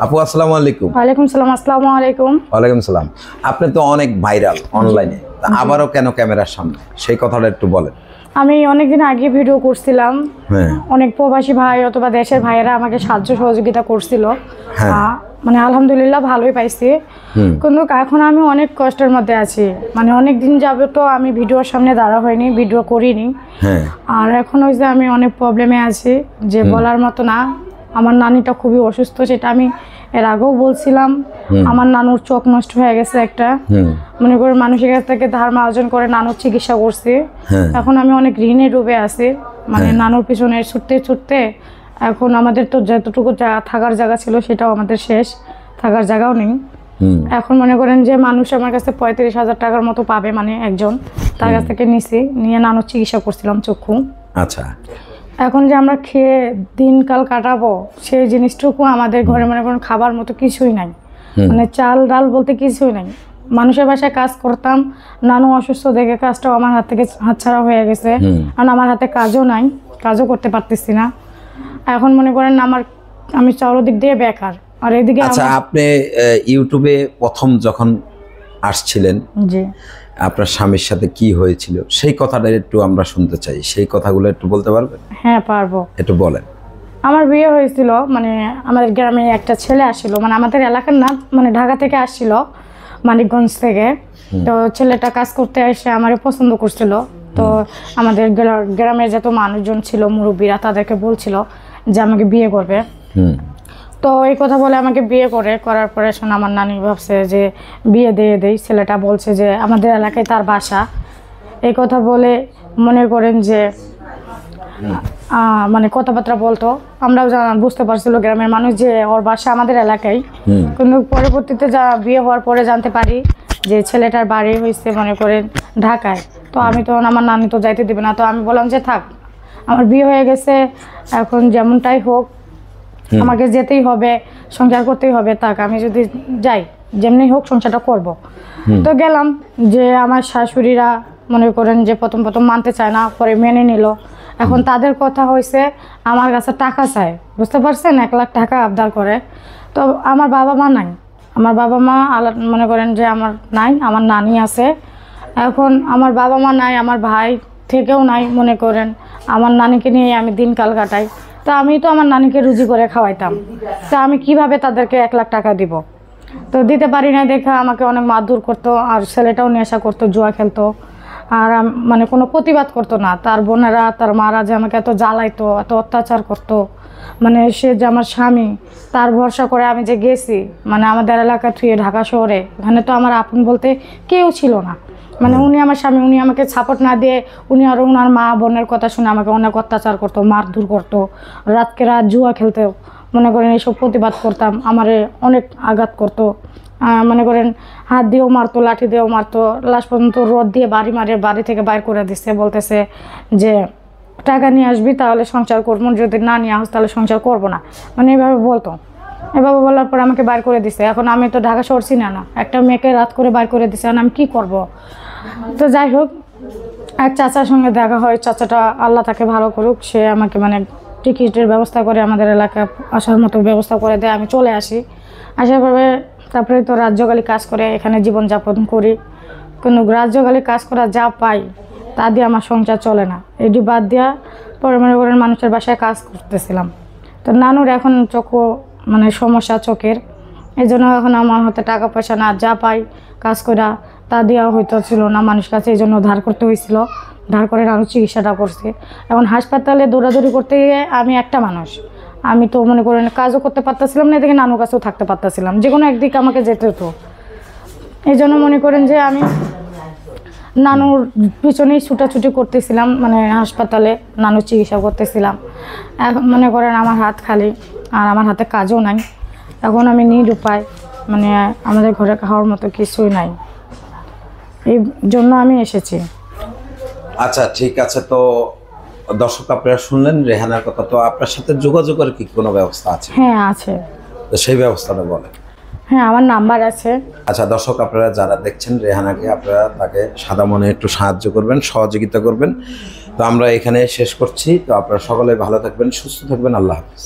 আপু আসসালামু আলাইকুম। ওয়ালাইকুম সালাম। আসসালামু আলাইকুম। ওয়ালাইকুম সালাম। আপনি তো অনেক ভাইরাল অনলাইনে, আবারও কেন ক্যামেরার সামনে, সেই কথাটা একটু বলেন। আমি অনেকদিন আগে ভিডিও করছিলাম, অনেক প্রবাসী ভাই অথবা দেশের ভাইয়েরা আমাকে সাহায্য সহযোগিতা করছিল, মানে আলহামদুলিল্লাহ ভালোই পাইছি। কিন্তু এখন আমি অনেক কষ্টের মধ্যে আছি, মানে অনেক দিন যাবে তো আমি ভিডিওর সামনে দাঁড়া হয়নি, ভিডিও করিনি। আর এখন ওই যে আমি অনেক প্রবলেমে আছি, যে বলার মতো না। আমার নানিটা খুবই অসুস্থ, সেটা আমি এর আগেও বলছিলাম। আমার নানুর চোখ নষ্ট হয়ে গেছে একটা, মনে করে মানুষের কাছ থেকে ধার মার্জন করে নানুর চিকিৎসা করছি। এখন আমি অনেক ঋণে ডুবে আছি, মানে নানুর পিছনে ছুটতে ছুটতে এখন আমাদের তো যতটুকু থাকার জায়গা ছিল সেটাও আমাদের শেষ, থাকার জায়গাও নেই। এখন মনে করেন যে মানুষ আমার কাছে 35,000 টাকার মতো পাবে, মানে একজন, তার কাছ থেকে নিয়ে নানুর চিকিৎসা করছিলাম চক্ষু। আচ্ছা, এখন যে আমরা খেয়ে দিনকাল কাটাবো সেই জিনিসটুকু আমাদের ঘরে মনে করেন খাবার মতো কিছুই নাই, মানে চাল ডাল বলতে কিছুই নাই। মানুষের বাসায় কাজ করতাম, নানু অসুস্থ দেখে কাজটাও আমার হাত থেকে হাতছাড়া হয়ে গেছে, কারণ আমার হাতে কাজও নাই, কাজও করতে পারতেছি না। এখন মনে করেন আমি চারদিক দিয়ে বেকার। আর এদিকে আচ্ছা, আপনি ইউটিউবে প্রথম যখন আসছিলেন, জি, আপনার স্বামীর সাথে কি হয়েছিল সেই কথাটা একটু আমরা শুনতে চাই, সেই কথাগুলো একটু বলতে পারবেন? হ্যাঁ পারবো, একটু বলেন। আমার বিয়ে হয়েছিল, মানে আমাদের গ্রামে একটা ছেলে আসছিল, মানে আমাদের এলাকার না, মানে ঢাকা থেকে আসছিল, মানিকগঞ্জ থেকে। তো ছেলেটা কাজ করতে এসে আমারে পছন্দ করছিল। তো আমাদের গ্রামের যত মানুষজন ছিল, মুরব্বীরা, তাদেরকে বলছিল যে আমাকে বিয়ে করবে। তো এই কথা বলে আমাকে বিয়ে করার পরে শোনা আমার নানি ভাবছে যে বিয়ে দিয়ে দেই। ছেলেটা বলছে যে আমাদের এলাকায় তার বাসা, এই কথা বলে মনে করেন যে মানে কথাবার্তা বলতো। আমরাও বুঝতে পারছিল গ্রামের মানুষ যে ওর বাসা আমাদের এলাকায়। কিন্তু পরবর্তীতে বিয়ে হওয়ার পরে জানতে পারি যে ছেলেটার বাড়ি হয়েছে মনে করেন ঢাকায়। তো আমি তো আমার নানি তো যাইতে দেবে না, তো আমি বললাম যে থাক, আমার বিয়ে হয়ে গেছে, এখন যেমনটাই হোক আমাকে যেতেই হবে, সংসার করতেই হবে, থাক, আমি যদি যাই যেমনি হোক সংসারটা করব। তো গেলাম, যে আমার শাশুড়িরা মনে করেন যে প্রথম মানতে চায় না, পরে মেনে নিল। এখন তাদের কথা হয়েছে আমার কাছে টাকা চায়, বুঝতে পারছেন, 1 লাখ টাকা আবদার করে। তো আমার বাবা মা নাই, আমার বাবা মা মনে করেন যে আমার নাই, আমার নানি আছে। এখন আমার বাবা মা নাই, আমার ভাই থেকেও নাই, মনে করেন আমার নানিকে নিয়ে আমি দিনকাল কাটাই। তো আমি তো আমার নানিকে রুজি করে খাওয়াইতাম, তো আমি কিভাবে তাদেরকে 1 লাখ টাকা দিব? তো দিতে পারি না দেখে আমাকে অনেক মারধর করতো, আর ছেলেটাও নেশা করতো, জুয়া খেলতো, আর মানে কোনো প্রতিবাদ করতো না। তার বোনেরা, তার মারা যে আমাকে এত জ্বালাইতো, এত অত্যাচার করতো, মানে সে যে আমার স্বামী, তার ভরসা করে আমি যে গেছি, মানে আমাদের এলাকা থুয়ে ঢাকা শহরে, এখানে তো আমার আপন বলতে কেউ ছিল না। মানে উনি আমার স্বামী, উনি আমাকে সাপোর্ট না দিয়ে উনি আরও ওনার মা বোনের কথা শুনে আমাকে অনেক অত্যাচার করতো, মারধর করতো, রাতকে রাত জুয়া খেলতে, মনে করেন এইসব প্রতিবাদ করতাম, আমারে অনেক আঘাত করতো, মনে করেন হাত দিয়েও মারতো, লাঠি দিয়েও মারতো, লাস্ট পর্যন্ত রড দিয়ে বাড়ি থেকে বাইর করে দিচ্ছে, বলতেছে যে টাকা নিয়ে আসবি তাহলে সংসার করবো, যদি না নিয়ে আস তাহলে সংসার করবো না, মানে এইভাবে বলতো। এভাবে বলার পর আমাকে বাইর করে দিছে। এখন আমি তো ঢাকা শহর চিনি না, একটা মেয়েকে রাত করে বাইর করে দিছে, আমি কি করব? তো যাই হোক, এক চাচার সঙ্গে দেখা হয়, চাচাটা আল্লাহ তাকে ভালো করুক, সে আমাকে মানে টিকিটের ব্যবস্থা করে আমাদের এলাকায় আসার মতো ব্যবস্থা করে দেয়। আমি চলে আসি, আসার পরে তারপরে তো রাজ্যকালী কাজ করে এখানে জীবনযাপন করি। কিন্তু রাজ্যকালী কাজ করা যা পাই তা দিয়ে আমার সংসার চলে না। এটি বাদ দেওয়া পরে মনে করেন মানুষের বাসায় কাজ করতেছিলাম। তো নানুর এখন মানে সমস্যা চোখের, এই জন্য এখন আমার হাতে টাকা পয়সা না, যা পাই কাজ করা তা দেওয়া হইতে ছিল না মানুষের কাছে, এই জন্য ধার করতে হয়েছিল। ধার করে নানুর চিকিৎসাটা করছি। এখন হাসপাতালে দৌড়াদৌড়ি করতে গিয়ে আমি একটা মানুষ, আমি তো মনে করেন কাজও করতে পারতেছিলাম না, এদিকে নানুর কাছেও থাকতে পারতেছিলাম, যে কোনো একদিকে আমাকে যেতে হতো। এই জন্য মনে করেন যে আমি নানুর পিছনেই ছুটাছুটি করতেছিলাম, মানে হাসপাতালে নানুর চিকিৎসা করতেছিলাম। এখন মনে করেন আমার হাত খালি, আর আমার হাতে কাজও নাই। এখন আমি নিরুপায়, মানে আমাদের ঘরে খাওয়ার মতো কিছুই নাই, এই জন্য আমি এসেছি। আচ্ছা ঠিক আছে, তো দর্শক আপনারা শুনলেন রেহানার কথা, তো আপনার সাথে যোগাযোগের কি কোনো ব্যবস্থা আছে? হ্যাঁ আছে। তো সেই ব্যবস্থাটা বলেন। হ্যাঁ, আমার নাম্বার আছে। আচ্ছা দর্শক, আপনারা যারা দেখছেন রেহানাকে, আপনারা তাকে সাদা মনে একটু সাহায্য করবেন, সহযোগিতা করবেন। তো আমরা এখানে শেষ করছি। তো আপনারা সকলে ভালো থাকবেন, সুস্থ থাকবেন, আল্লাহ হাফেজ।